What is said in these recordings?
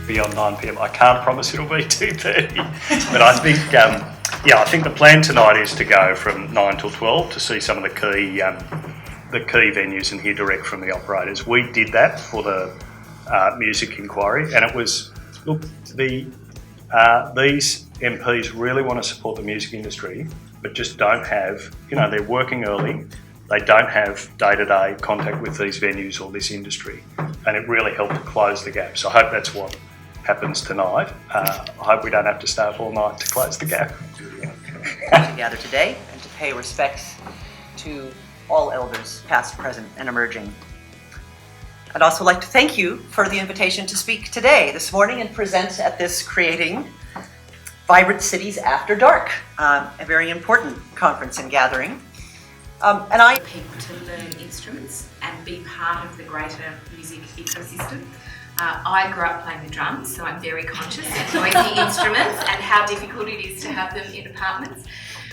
beyond 9 p.m. I can't promise it'll be 2:30, but I think I think the plan tonight is to go from 9 till 12 to see some of the key venues and hear direct from the operators. We did that for the music inquiry, and it was these MPs really want to support the music industry, but just don't have, they're working early. They don't have day-to-day contact with these venues or this industry, and it really helped to close the gap. So I hope that's what happens tonight. I hope we don't have to stay up all night to close the gap. To gather today and to pay respects to all elders, past, present, and emerging. I'd also like to thank you for the invitation to speak today, this morning, and present at this Creating Vibrant Cities After Dark, a very important conference and gathering. And I people to learn instruments and be part of the greater music ecosystem. I grew up playing the drums, so I'm very conscious of noisy instruments and how difficult it is to have them in apartments.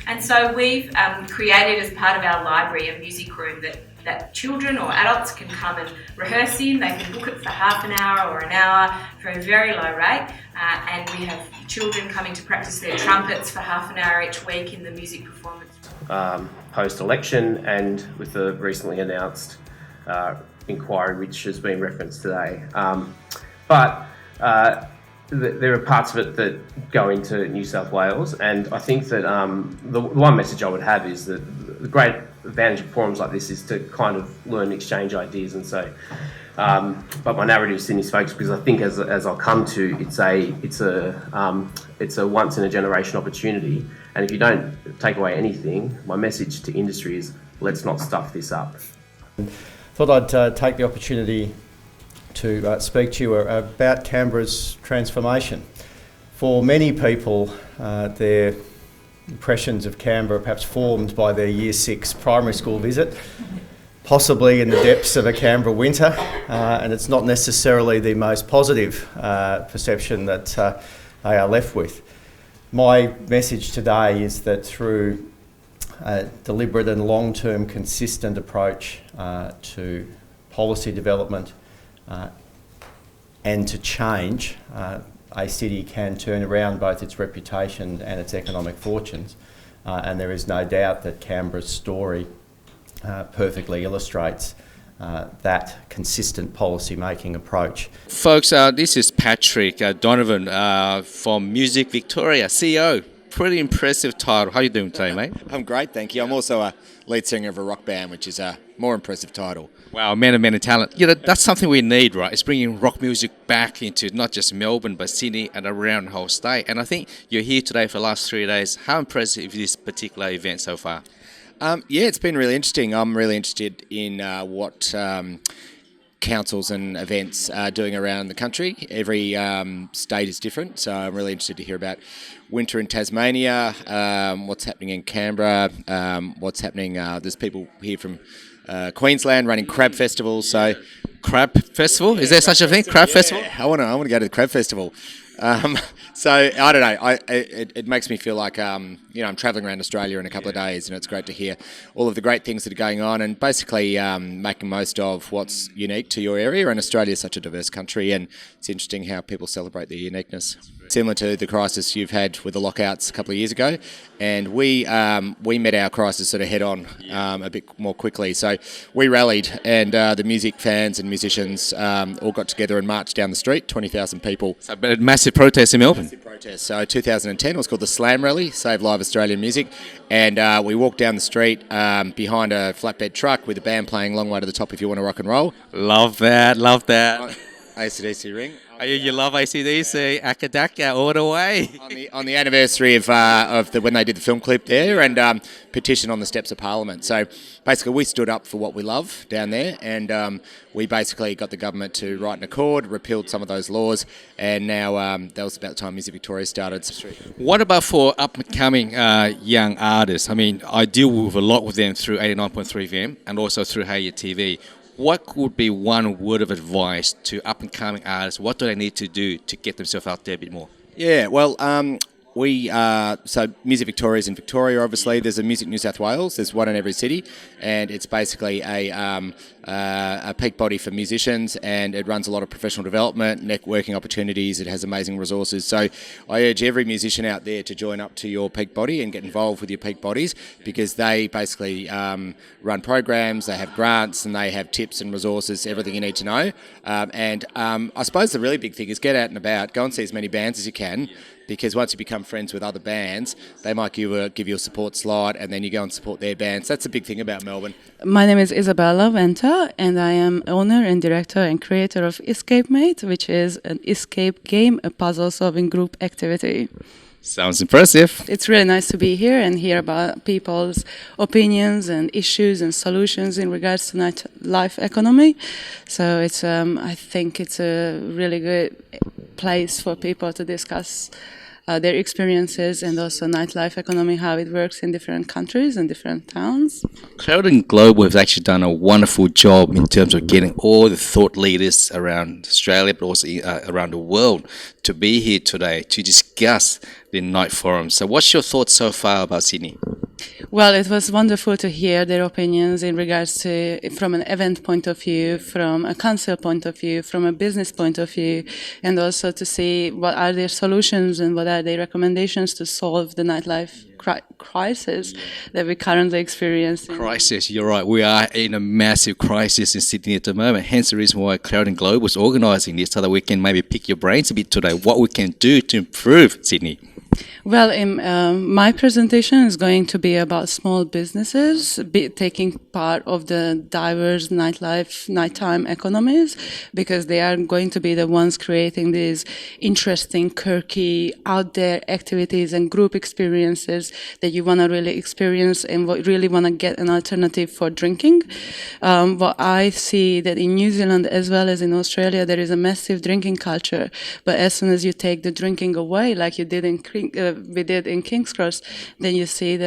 And so we've created, as part of our library, a music room that children or adults can come and rehearse in. They can book it for half an hour or an hour for a very low rate. And we have children coming to practice their trumpets for half an hour each week in the music performance. Post-election, and with the recently announced inquiry which has been referenced today. But there are parts of it that go into New South Wales, and I think that the one message I would have is that the great advantage of forums like this is to kind of learn, exchange ideas, and so. But my narrative is Sydney's focus, because I think, as I'll come to, it's a once in a generation opportunity, and if you don't take away anything, my message to industry is let's not stuff this up. Thought I'd take the opportunity to speak to you about Canberra's transformation. For many people, their impressions of Canberra perhaps formed by their Year 6 primary school visit, possibly in the depths of a Canberra winter, and it's not necessarily the most positive perception that they are left with. My message today is that through a deliberate and long-term consistent approach to policy development and to change, a city can turn around both its reputation and its economic fortunes, and there is no doubt that Canberra's story perfectly illustrates that consistent policy-making approach. Folks, this is Patrick Donovan from Music Victoria, CEO. Pretty impressive title. How are you doing today, mate? I'm great, thank you. I'm also a lead singer of a rock band, which is a more impressive title. Wow, man of many talent. That's something we need, right? It's bringing rock music back into not just Melbourne, but Sydney and around the whole state. And I think you're here today for the last 3 days. How impressive is this particular event so far? It's been really interesting. I'm really interested in what councils and events are doing around the country. Every state is different, so I'm really interested to hear about winter in Tasmania, what's happening in Canberra, what's happening. There's people here from Queensland running crab festivals. So, Crab Festival? Is there such a thing? Crab Festival? I want to go to the crab festival. So I don't know. It makes me feel like I'm travelling around Australia in a couple of days, and it's great to hear all of the great things that are going on, and basically making most of what's unique to your area. And Australia is such a diverse country, and it's interesting how people celebrate their uniqueness. Similar to the crisis you've had with the lockouts a couple of years ago, and we met our crisis sort of head on a bit more quickly. So we rallied, and the music fans and musicians all got together and marched down the street. 20,000 people. So a massive protest in Melbourne. Massive protest. So 2010 it was called the Slam Rally, Save Live Australian Music, and we walked down the street behind a flatbed truck with a band playing Long Way to the Top If You Want to Rock and Roll. Love that. AC/DC Ring. You love AC/DC, Akadaka all the way. On the anniversary of when they did the film clip there, and petition on the steps of Parliament. So basically we stood up for what we love down there, and we basically got the government to write an accord, repealed some of those laws, and now that was about the time Music Victoria started. What about for up-and-coming young artists? I mean, I deal with a lot with them through 89.3 FM and also through Hey Ya TV. What would be one word of advice to up-and-coming artists? What do they need to do to get themselves out there a bit more? Yeah, well, so Music Victoria is in Victoria, obviously. There's a Music New South Wales. There's one in every city, and it's basically a a peak body for musicians, and it runs a lot of professional development, networking opportunities. It has amazing resources. So I urge every musician out there to join up to your peak body and get involved with your peak bodies, because they basically run programs, they have grants, and they have tips and resources, everything you need to know. I suppose the really big thing is get out and about, go and see as many bands as you can, because once you become friends with other bands, they might give you a support slot, and then you go and support their bands. That's the big thing about Melbourne. My name is Isabella Venta, and I am owner and director and creator of Escapemate, which is an escape game, a puzzle-solving group activity. Sounds impressive. It's really nice to be here and hear about people's opinions and issues and solutions in regards to nightlife economy. So I think it's a really good place for people to discuss their experiences and also nightlife economy, how it works in different countries and different towns. Cloud and Global has actually done a wonderful job in terms of getting all the thought leaders around Australia, but also around the world, to be here today to discuss the night forum. So what's your thoughts so far about Sydney? Well, it was wonderful to hear their opinions in regards to, from an event point of view, from a council point of view, from a business point of view, and also to see what are their solutions and what are their recommendations to solve the nightlife crisis that we currently experience. Crisis, you're right. We are in a massive crisis in Sydney at the moment. Hence the reason why Cloud and Globe was organising this, so that we can maybe pick your brains a bit today, what we can do to improve Sydney. Well, my presentation is going to be about small businesses taking part of the diverse nighttime economies, because they are going to be the ones creating these interesting, quirky, out there activities and group experiences that you want to really experience and really want to get an alternative for drinking. What I see that in New Zealand as well as in Australia, there is a massive drinking culture, but as soon as you take the drinking away, like you did we did in King's Cross, then you see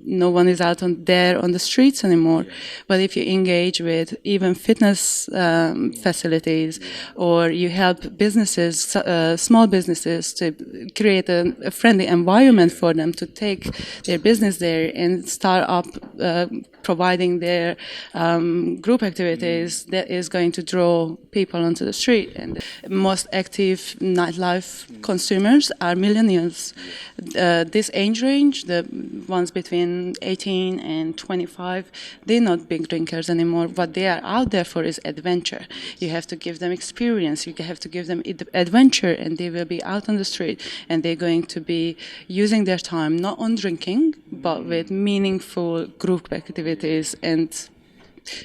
no one is out there on the streets anymore. But if you engage with even fitness facilities, or you help businesses, small businesses, to create a friendly environment for them to take their business there and start up providing their group activities, that is going to draw people onto the street. And most active nightlife consumers are millennials. This age range, the ones between 18 and 25, they're not big drinkers anymore. What they are out there for is adventure. You have to give them experience, you have to give them adventure, and they will be out on the street, and they're going to be using their time not on drinking, but with meaningful group activities and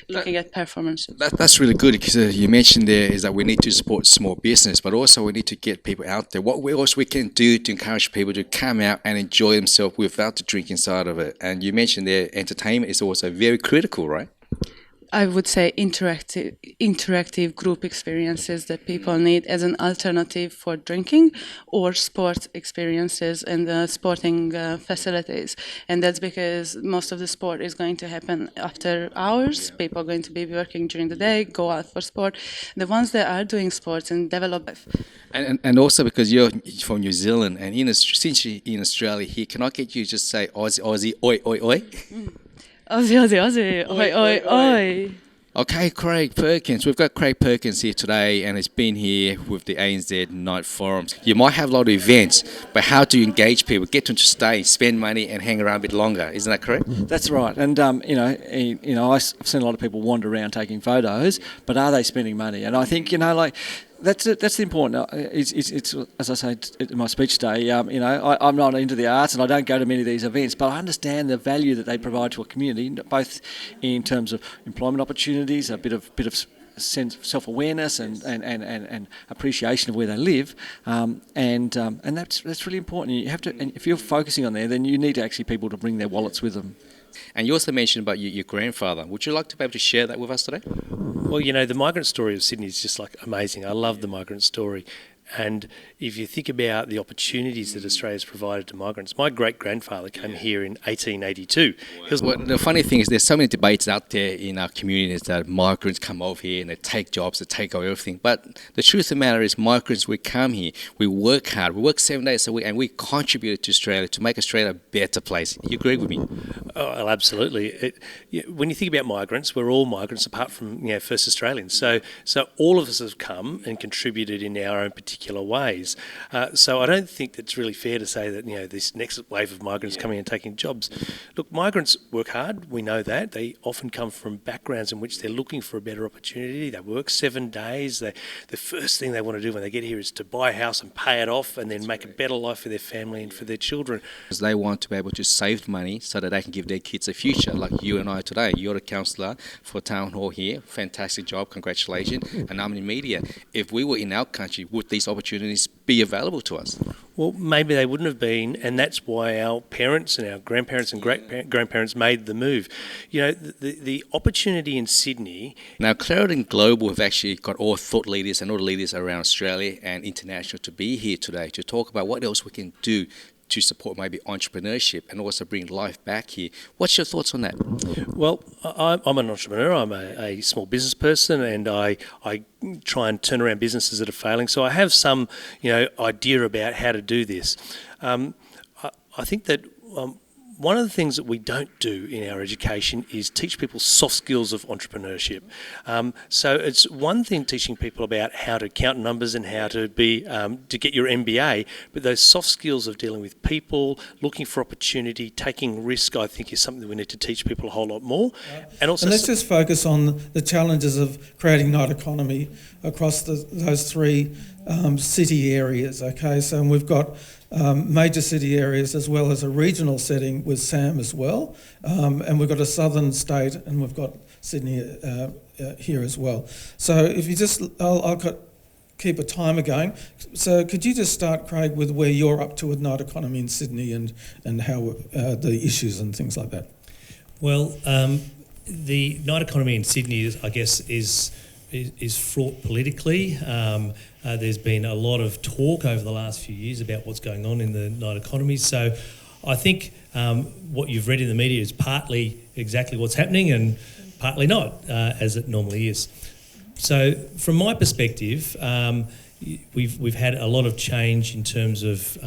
looking at performances. That's really good, because you mentioned there is that we need to support small business, but also we need to get people out there. What else we can do to encourage people to come out and enjoy themselves without the drink inside of it? And you mentioned there entertainment is also very critical, right? I would say interactive group experiences that people need as an alternative for drinking, or sports experiences and sporting facilities. And that's because most of the sport is going to happen after hours. People are going to be working during the day, go out for sport. The ones that are doing sports and develop. And also because you're from New Zealand, and since you're in Australia here, can I get you to just say Aussie, Aussie, oi, oi, oi? Aussie, Aussie, Aussie, oi, oi, oi. Okay, Craig Perkins. We've got Craig Perkins here today, and he's been here with the ANZ Night Forums. You might have a lot of events, but how do you engage people, get them to stay, spend money, and hang around a bit longer? Isn't that correct? That's right. And I've seen a lot of people wander around taking photos, but are they spending money? And I think that's the important. It's as I say in my speech today. I'm not into the arts, and I don't go to many of these events, but I understand the value that they provide to a community, both in terms of employment opportunities, a bit of sense of self-awareness and appreciation of where they live, and that's really important. You have to, and if you're focusing on there, then you need actually people to bring their wallets with them. And you also mentioned about your grandfather. Would you like to be able to share that with us today? Well, the migrant story of Sydney is just amazing. I love the migrant story. And if you think about the opportunities that Australia's provided to migrants, my great-grandfather came here in 1882. Well, the funny thing is there's so many debates out there in our communities that migrants come over here and they take jobs, they take over everything. But the truth of the matter is migrants, we come here, we work hard, we work 7 days a week, and we contribute to Australia to make Australia a better place. You agree with me? Oh, well, absolutely. When you think about migrants, we're all migrants apart from first Australians. So all of us have come and contributed in our own particular ways. So I don't think it's really fair to say that this next wave of migrants coming and taking jobs. Look, migrants work hard. We know that. They often come from backgrounds in which they're looking for a better opportunity. They work 7 days. The first thing they want to do when they get here is to buy a house and pay it off and then make a better life for their family and for their children. Because they want to be able to save money so that they can give their kids a future, like you and I today. You're a counsellor for Town Hall here. Fantastic job. Congratulations. And I'm in media. If we were in our country, would these opportunities be available to us? Well, maybe they wouldn't have been, and that's why our parents and our grandparents and great-grandparents made the move. The opportunity in Sydney... Now, Clarendon Global have actually got all thought leaders and all the leaders around Australia and international to be here today to talk about what else we can do to support maybe entrepreneurship and also bring life back here. What's your thoughts on that? Well, I'm an entrepreneur. I'm a small business person, and I try and turn around businesses that are failing. So I have some, idea about how to do this. I think that one of the things that we don't do in our education is teach people soft skills of entrepreneurship. So it's one thing teaching people about how to count numbers and how to be to get your MBA, but those soft skills of dealing with people, looking for opportunity, taking risk, I think is something that we need to teach people a whole lot more. And also, let's just focus on the challenges of creating night economy across those three city areas. Okay, so we've got major city areas as well as a regional setting with Sam as well, and we've got a southern state and we've got Sydney here as well. So if you just, I'll keep a timer going. So could you just start, Craig, with where you're up to with night economy in Sydney and how the issues and things like that? Well, the night economy in Sydney, I guess, is fraught politically. There's been a lot of talk over the last few years about what's going on in the night economy. So I think what you've read in the media is partly exactly what's happening and partly not, as it normally is. So from my perspective, we've had a lot of change in terms of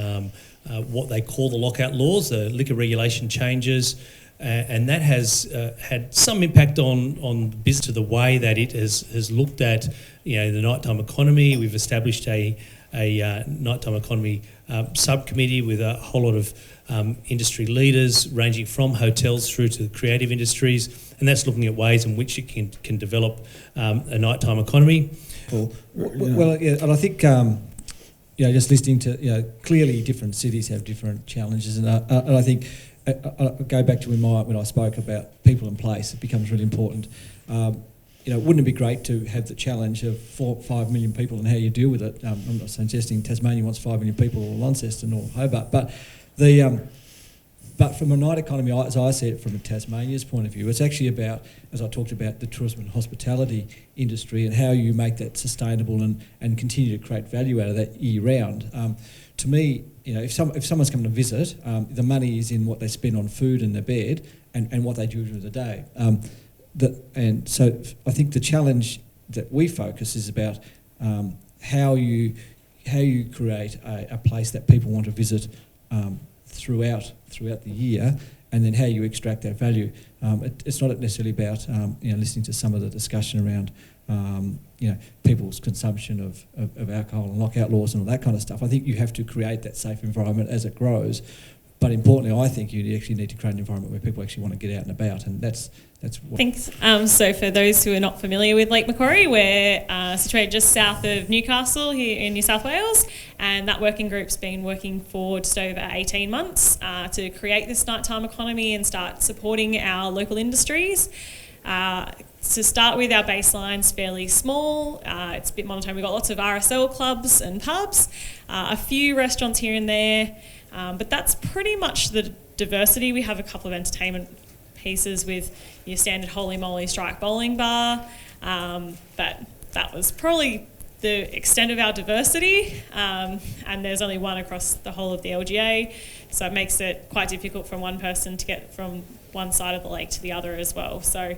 what they call the lockout laws, the liquor regulation changes, and that has had some impact on business, to the way that it has looked at the nighttime economy. We've established a nighttime economy subcommittee with a whole lot of industry leaders, ranging from hotels through to creative industries, and that's looking at ways in which it can develop a nighttime economy. Well, yeah, and I think just listening to clearly different cities have different challenges, and I think. I'll go back to when I spoke about people and place. It becomes really important. Wouldn't it be great to have the challenge of 4 or 5 million people and how you deal with it? I'm not suggesting Tasmania wants 5 million people or Launceston or Hobart, but from a night economy, as I see it from a Tasmania's point of view, it's actually about, as I talked about, the tourism and hospitality industry and how you make that sustainable and continue to create value out of that year round. To me, if someone's coming to visit, the money is in what they spend on food and their bed and what they do during the day. And so I think the challenge that we focus is about how you create a place that people want to visit throughout the year, and then how you extract that value. It's not necessarily about listening to some of the discussion around people's consumption of alcohol and lockout laws and all that kind of stuff. I think you have to create that safe environment as it grows. But importantly, I think you actually need to create an environment where people actually want to get out and about, and that's what... Thanks. So for those who are not familiar with Lake Macquarie, we're situated just south of Newcastle here in New South Wales, and that working group's been working for just over 18 months to create this nighttime economy and start supporting our local industries. To start with, our baseline's fairly small. It's a bit monotone. We've got lots of RSL clubs and pubs, a few restaurants here and there, but that's pretty much the diversity. We have a couple of entertainment pieces with your standard Holy Moly Strike bowling bar, but that was probably the extent of our diversity, and there's only one across the whole of the LGA, so it makes it quite difficult for one person to get from one side of the lake to the other as well. So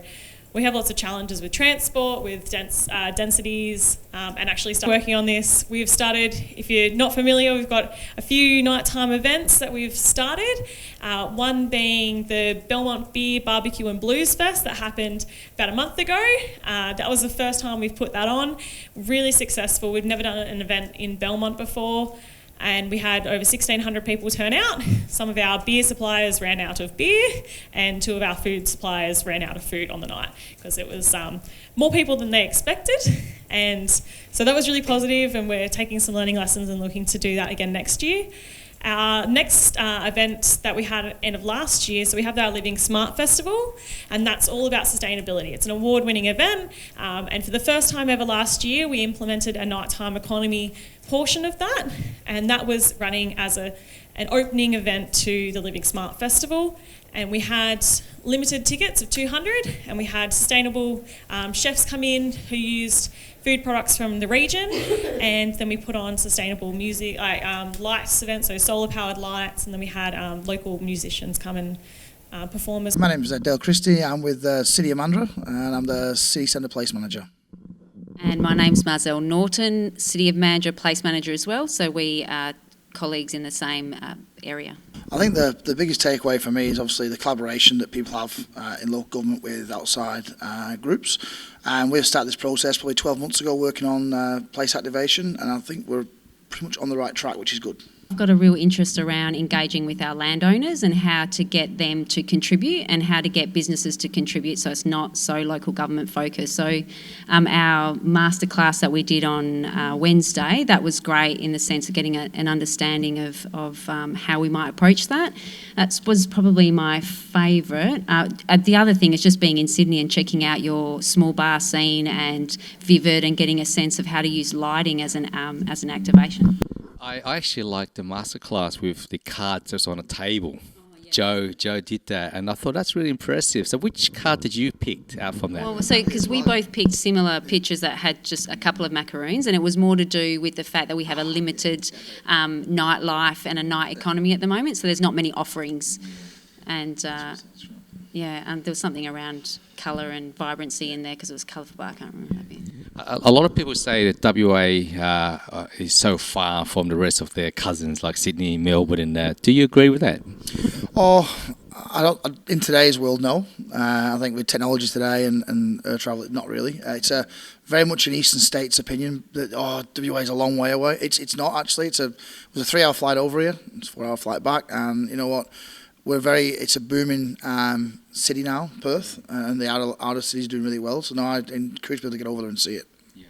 we have lots of challenges with transport, with densities, and actually start working on this. We've started, if you're not familiar, we've got a few nighttime events that we've started. One being the Belmont Beer Barbecue and Blues Fest that happened about a month ago. That was the first time we've put that on. Really successful. We've never done an event in Belmont before. And we had over 1,600 people turn out. Some of our beer suppliers ran out of beer, and 2 of our food suppliers ran out of food on the night because it was more people than they expected. And so that was really positive, and we're taking some learning lessons and looking to do that again next year. Our next event that we had at the end of last year, so we have our Living Smart Festival, and that's all about sustainability. It's an award-winning event, and for the first time ever last year, we implemented a nighttime economy portion of that, and that was running as an opening event to the Living Smart Festival. And we had limited tickets of 200, and we had sustainable chefs come in who used food products from the region, and then we put on sustainable music, lights events, so solar powered lights, and then we had local musicians come and perform as. My name is Dale Christie. I'm with the City of Mandurah, and I'm the City Centre Place Manager. And my name's Marzel, Norton, City of Mandurah Place Manager as well, so we are colleagues in the same area. I think the biggest takeaway for me is obviously the collaboration that people have in local government with outside groups. And we've started this process probably 12 months ago working on place activation, and I think we're pretty much on the right track, which is good. I've got a real interest around engaging with our landowners and how to get them to contribute and how to get businesses to contribute so it's not so local government focused. So our masterclass that we did on Wednesday, that was great in the sense of getting an understanding of how we might approach that. That was probably my favourite. The other thing is just being in Sydney and checking out your small bar scene and Vivid and getting a sense of how to use lighting as an activation. I actually liked the masterclass with the cards that's on a table. Joe did that, and I thought that's really impressive. So which card did you pick out from that? Well, so because we both picked similar pictures that had just a couple of macaroons, and it was more to do with the fact that we have a limited nightlife and a night economy at the moment, so there's not many offerings. And and there was something around colour and vibrancy in there because it was colourful, but I can't remember that bit. A lot of people say that WA is so far from the rest of their cousins like Sydney, Melbourne and that. Do you agree with that? Oh, I don't. In today's world, no. I think with technology today and air travel, not really. It's very much an eastern states opinion that WA is a long way away. It's not actually. It was a 3-hour flight over here. It's a 4-hour flight back, and you know what? It's a booming city now, Perth, and the outer city's doing really well. So now I encourage people to get over there and see it. Yeah.